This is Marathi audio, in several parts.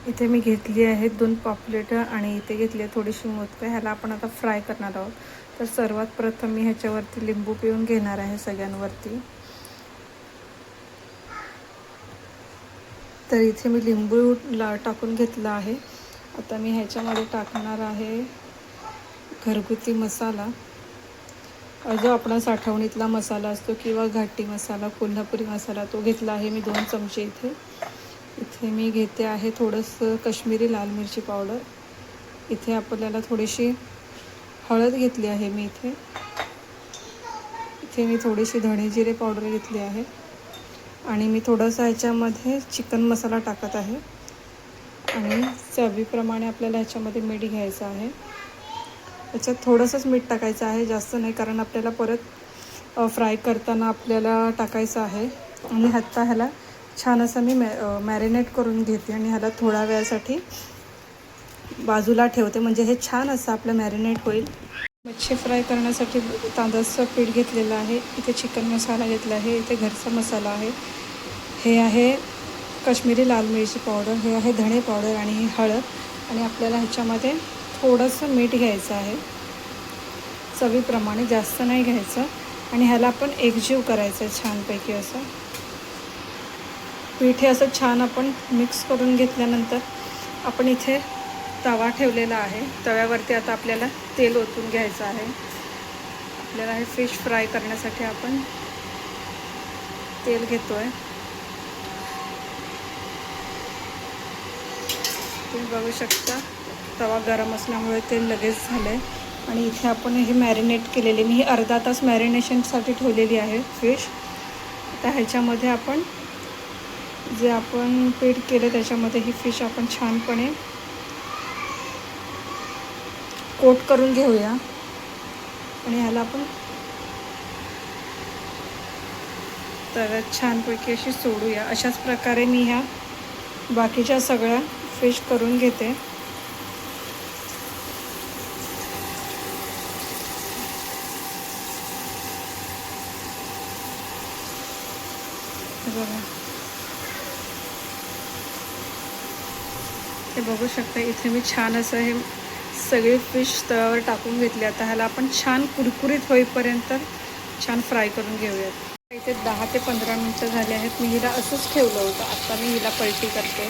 इथे मी घेतली आहेत 2 पापलेट आणि इथे घेतली आहे थोडीशी मोदकं. ह्याला आपण आता फ्राय करणार आहोत. तर सर्वात प्रथम मी ह्याच्यावरती लिंबू पिळून घेणार आहे सगळ्यांवरती. तर इथे मी लिंबू टाकून घेतला आहे. आता मी ह्याच्यामध्ये टाकणार आहे घरगुती मसाला, जो आपला साठवणीतला मसाला असतो किंवा घाटी मसाला, कोल्हापुरी मसाला, तो घेतला आहे मी 2 चमचे इथे. इथे मी घेते आहे थोडंसं काश्मीरी लाल मिरची पावडर. इथे आपल्याला थोडीशी हळद घेतली आहे मी इथे. इथे मी थोडीशी धणे जिरे पावडर घेतली आहे आणि मी थोडंसं ह्याच्यामध्ये चिकन मसाला टाकत आहे आणि चवीप्रमाणे आपल्याला ह्याच्यामध्ये मीठ घ्यायचं आहे. याच्यात थोडंसंच मीठ टाकायचं आहे, जास्त नाही, कारण आपल्याला परत फ्राय करताना आपल्याला टाकायचं आहे. आणि आता ह्याला छान असं मी मॅरिनेट करून घेते आणि ह्याला थोड्या वेळासाठी बाजूला ठेवते, म्हणजे हे छान असं आपलं मॅरिनेट होईल. मच्छी फ्राय करण्यासाठी तांदळाचं पीठ घेतलेलं आहे. इथे चिकन मसाला घेतला आहे. इथे घरचा मसाला आहे. हे आहे काश्मीरी लाल मिरची पावडर, हे आहे धणे पावडर आणि ही हळद. आणि आपल्याला ह्याच्यामध्ये थोडंसं मीठ घ्यायचं आहे चवीप्रमाणे, जास्त नाही घ्यायचं. आणि ह्याला आपण एकजीव करायचं आहे छानपैकी असं. पीठ हे असं छान आपण मिक्स करून घेतल्यानंतर आपण इथे तवा ठेवलेला आहे. तव्यावरती आता आपल्याला तेल ओतून घ्यायचं आहे. आपल्याला हे फिश फ्राय करण्यासाठी आपण तेल घेतो आहे. तुम्ही बघू शकता तवा गरम असल्यामुळे तेल लगेच झालं आहे. आणि इथे आपण हे मॅरिनेट केलेले, मी ही अर्धा तास मॅरिनेशनसाठी ठेवलेली आहे फिश. आता ह्याच्यामध्ये आपण जे आपण पीठ केलं त्याच्यामध्ये ही फिश आपण छानपणे कोट करून घेऊया आणि ह्याला आपण तव्यात छानपैकी अशी सोडूया. अशाच प्रकारे मी ह्या बाकीच्या सगळ्या फिश करून घेते. बघा, हे बघू शकता इथे मी छान असं हे सगळे फिश तव्यावर टाकून घेतले. आता ह्याला आपण छान कुरकुरीत होईपर्यंत छान फ्राय करून घेऊयात. इथे 10 ते 15 मिनटं झाले आहेत. मी हिला असंच ठेवलं होतं. आता मी हिला पलटी करते.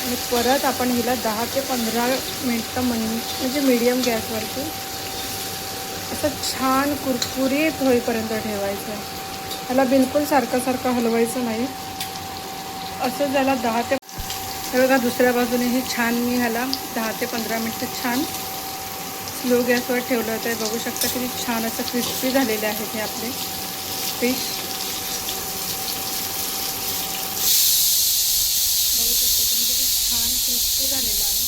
आणि परत आपण हिला 10 ते 15 मिनटं म्हणजे मीडियम गॅसवरती असं छान कुरकुरीत होईपर्यंत ठेवायचं आहे. ह्याला बिलकुल सारखं हलवायचं नाही. असं त्याला 10 ते, हे बघा दुसऱ्या बाजूनेही छान मी ह्याला 10 ते 15 मिनटं छान स्लो गॅसवर ठेवलं होतं. बघू शकता किती छान असं क्रिस्पी झालेले आहेत हे आपले फिश. बघू शकता तुम्ही किती छान क्रिस्पी झालेलं आहे.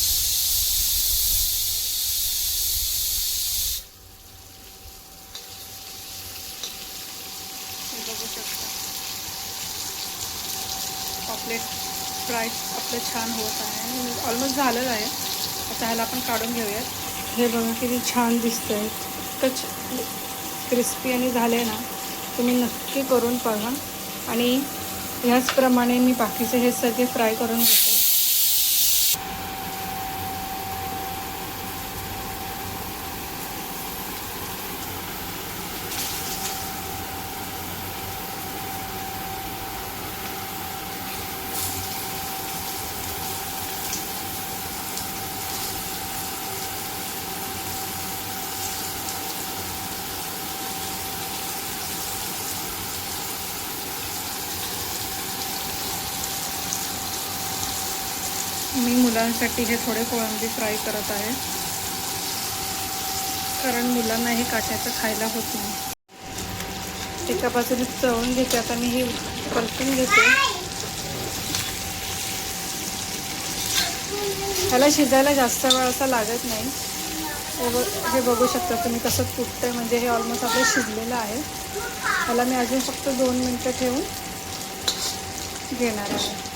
बघू शकता पापलेट फ्राय आपलं छान होत आहे आणि ऑलमोस्ट झालेलं आहे. आता ह्याला आपण काढून घेऊयात. हे बघा किती छान दिसतं आहे, इतकंच क्रिस्पी आणि झाले ना. तुम्ही नक्की करून बघा. आणि ह्याचप्रमाणे मी बाकीचे हे सगळे फ्राय करून घेते. मी मुलांसाठी हे थोडे कोळंबी फ्राय करत आहे, कारण मुलांना हे काट्याचं खायला होत नाही. एका बाजूने तळून घेते. आता मी हे परतून घेते. ह्याला शिजायला जास्त वेळ असा लागत नाही. हे बघू शकता तुम्ही कसं फुटतं, म्हणजे हे ऑलमोस्ट आपलं शिजलेलं आहे. ह्याला मी अजून फक्त 2 मिनटं ठेवून घेणार आहे.